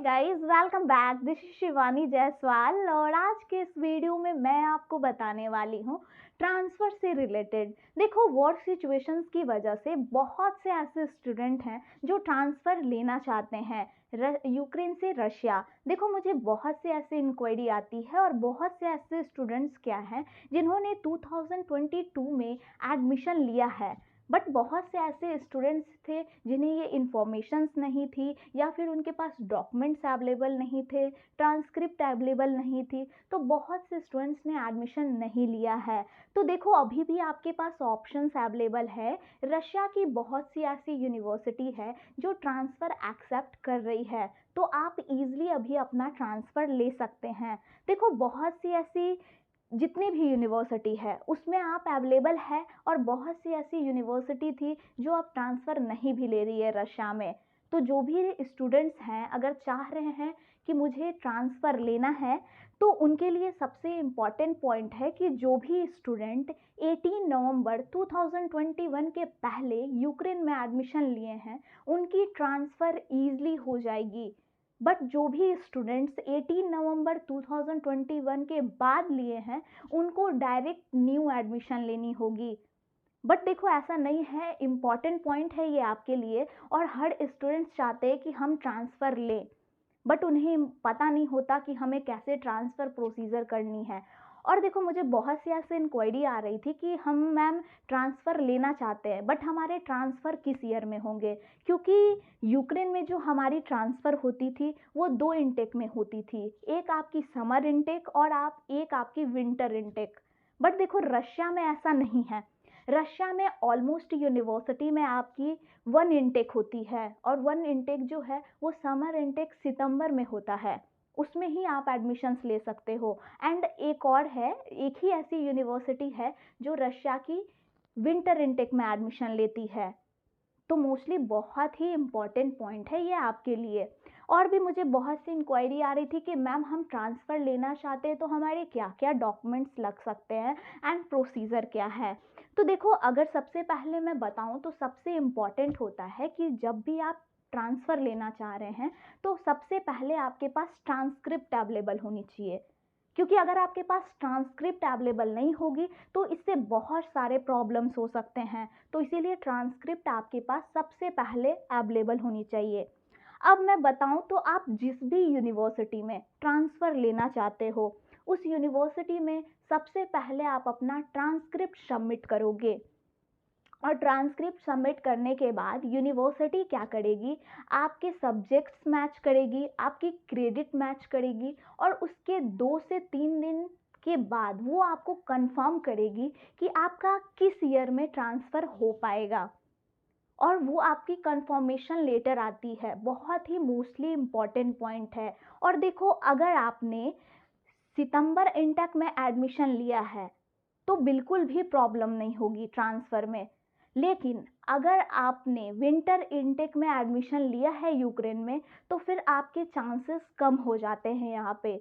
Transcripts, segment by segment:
Guys, welcome back. This is Shivani Jaiswal और आज के इस वीडियो में मैं आपको बताने वाली हूँ ट्रांसफ़र से रिलेटेड। देखो, वॉर सिचुएशंस की वजह से बहुत से ऐसे स्टूडेंट हैं जो ट्रांसफ़र लेना चाहते हैं यूक्रेन से रशिया। देखो, मुझे बहुत से ऐसे इंक्वायरी आती है और बहुत से ऐसे स्टूडेंट्स क्या हैं जिन्होंने 2022 में एडमिशन लिया है, बट बहुत से ऐसे स्टूडेंट्स थे जिन्हें ये इन्फॉर्मेशंस नहीं थी या फिर उनके पास डॉक्यूमेंट्स अवेलेबल नहीं थे, ट्रांसक्रिप्ट अवेलेबल नहीं थी, तो बहुत से स्टूडेंट्स ने एडमिशन नहीं लिया है। तो देखो, अभी भी आपके पास ऑप्शंस अवेलेबल है। रशिया की बहुत सी ऐसी यूनिवर्सिटी है जो ट्रांसफ़र एक्सेप्ट कर रही है, तो आप इजीली अभी अपना ट्रांसफ़र ले सकते हैं। देखो, बहुत सी ऐसी जितनी भी यूनिवर्सिटी है उसमें आप अवेलेबल है और बहुत सी ऐसी यूनिवर्सिटी थी जो अब ट्रांसफ़र नहीं भी ले रही है रशिया में। तो जो भी स्टूडेंट्स हैं, अगर चाह रहे हैं कि मुझे ट्रांसफ़र लेना है, तो उनके लिए सबसे इम्पॉर्टेंट पॉइंट है कि जो भी स्टूडेंट 18 नवंबर 2021 के पहले यूक्रेन में एडमिशन लिए हैं उनकी ट्रांसफ़र ईज़िली हो जाएगी। बट जो भी स्टूडेंट्स 18 नवंबर 2021 के बाद लिए हैं उनको डायरेक्ट न्यू एडमिशन लेनी होगी। बट देखो, ऐसा नहीं है, इम्पॉर्टेंट पॉइंट है ये आपके लिए। और हर स्टूडेंट्स चाहते हैं कि हम ट्रांसफ़र लें, बट उन्हें पता नहीं होता कि हमें कैसे ट्रांसफ़र प्रोसीजर करनी है। और देखो, मुझे बहुत सी ऐसे इंक्वायरी आ रही थी कि हम मैम ट्रांसफ़र लेना चाहते हैं, बट हमारे ट्रांसफ़र किस ईयर में होंगे, क्योंकि यूक्रेन में जो हमारी ट्रांसफ़र होती थी वो दो इनटेक में होती थी, एक आपकी समर इनटेक और एक आपकी विंटर इनटेक। बट देखो, रशिया में ऐसा नहीं है। रशिया में ऑलमोस्ट यूनिवर्सिटी में आपकी वन इनटेक होती है और वन इनटेक जो है वो समर इनटेक सितंबर में होता है, उसमें ही आप एडमिशन्स ले सकते हो। एंड एक और है, एक ही ऐसी यूनिवर्सिटी है जो रशिया की विंटर इनटेक में एडमिशन लेती है। तो मोस्टली बहुत ही इम्पॉर्टेंट पॉइंट है ये आपके लिए। और भी मुझे बहुत सी इंक्वायरी आ रही थी कि मैम हम ट्रांसफ़र लेना चाहते हैं तो हमारे क्या क्या डॉक्यूमेंट्स लग सकते हैं एंड प्रोसीजर क्या है। तो देखो, अगर सबसे पहले मैं बताऊं तो सबसे इम्पॉर्टेंट होता है कि जब भी आप ट्रांसफ़र लेना चाह रहे हैं तो सबसे पहले आपके पास ट्रांसक्रिप्ट अवेलेबल होनी चाहिए, क्योंकि अगर आपके पास ट्रांसक्रिप्ट अवेलेबल नहीं होगी तो इससे बहुत सारे प्रॉब्लम्स हो सकते हैं। तो इसीलिए ट्रांसक्रिप्ट आपके पास सबसे पहले अवेलेबल होनी चाहिए। अब मैं बताऊं तो आप जिस भी यूनिवर्सिटी में ट्रांसफ़र लेना चाहते हो उस यूनिवर्सिटी में सबसे पहले आप अपना ट्रांसक्रिप्ट सबमिट करोगे। और ट्रांसक्रिप्ट सबमिट करने के बाद यूनिवर्सिटी क्या करेगी, आपके सब्जेक्ट्स मैच करेगी, आपकी क्रेडिट मैच करेगी और उसके 2 से 3 दिन के बाद वो आपको कंफर्म करेगी कि आपका किस ईयर में ट्रांसफ़र हो पाएगा। और वो आपकी कंफर्मेशन लेटर आती है, बहुत ही मोस्टली इम्पॉर्टेंट पॉइंट है। और देखो, अगर आपने सितंबर इंटेक में एडमिशन लिया है तो बिल्कुल भी प्रॉब्लम नहीं होगी ट्रांसफ़र में। लेकिन अगर आपने विंटर इनटेक में एडमिशन लिया है यूक्रेन में तो फिर आपके चांसेस कम हो जाते हैं यहाँ पे।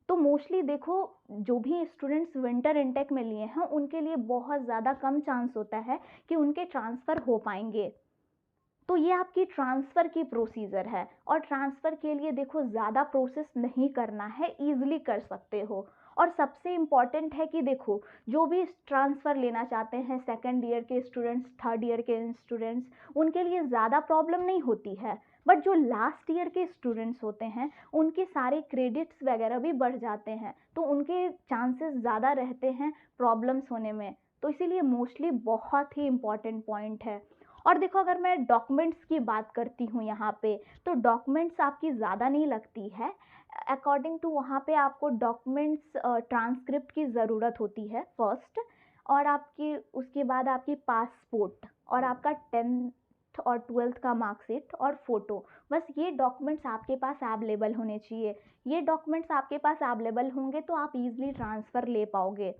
तो मोस्टली देखो, जो भी स्टूडेंट्स विंटर इनटेक में लिए हैं उनके लिए बहुत ज़्यादा कम चांस होता है कि उनके ट्रांसफ़र हो पाएंगे। तो ये आपकी ट्रांसफ़र की प्रोसीजर है और ट्रांसफ़र के लिए देखो ज़्यादा प्रोसेस नहीं करना है, ईज़िली कर सकते हो। और सबसे इम्पॉर्टेंट है कि देखो, जो भी ट्रांसफ़र लेना चाहते हैं सेकंड ईयर के स्टूडेंट्स, थर्ड ईयर के स्टूडेंट्स, उनके लिए ज़्यादा प्रॉब्लम नहीं होती है। बट जो लास्ट ईयर के स्टूडेंट्स होते हैं उनके सारे क्रेडिट्स वगैरह भी बढ़ जाते हैं, तो उनके चांसेस ज़्यादा रहते हैं प्रॉब्लम्स होने में। तो इसीलिए मोस्टली बहुत ही इम्पॉर्टेंट पॉइंट है। और देखो, अगर मैं डॉक्यूमेंट्स की बात करती हूँ यहाँ पे, तो डॉक्यूमेंट्स आपकी ज़्यादा नहीं लगती है। अकॉर्डिंग टू वहाँ पे आपको डॉक्यूमेंट्स ट्रांसक्रिप्ट की ज़रूरत होती है फर्स्ट, और आपकी उसके बाद आपकी पासपोर्ट और आपका 10th और 12th का मार्कशीट और फ़ोटो, बस ये डॉक्यूमेंट्स आपके पास अवेलेबल होने चाहिए। ये डॉक्यूमेंट्स आपके पास अवेलेबल होंगे तो आप इजीली ट्रांसफ़र ले पाओगे।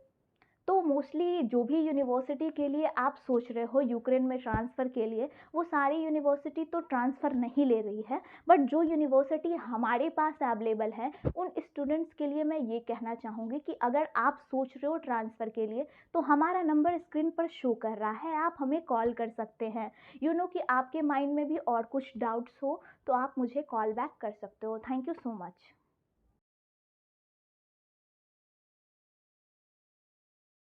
तो मोस्टली जो भी यूनिवर्सिटी के लिए आप सोच रहे हो यूक्रेन में ट्रांसफ़र के लिए, वो सारी यूनिवर्सिटी तो ट्रांसफ़र नहीं ले रही है, बट जो यूनिवर्सिटी हमारे पास अवेलेबल है, उन स्टूडेंट्स के लिए मैं ये कहना चाहूँगी कि अगर आप सोच रहे हो ट्रांसफ़र के लिए, तो हमारा नंबर स्क्रीन पर शो कर रहा है, आप हमें कॉल कर सकते हैं। कि आपके माइंड में भी और कुछ डाउट्स हो, तो आप मुझे कॉल बैक कर सकते हो। Thank you so much.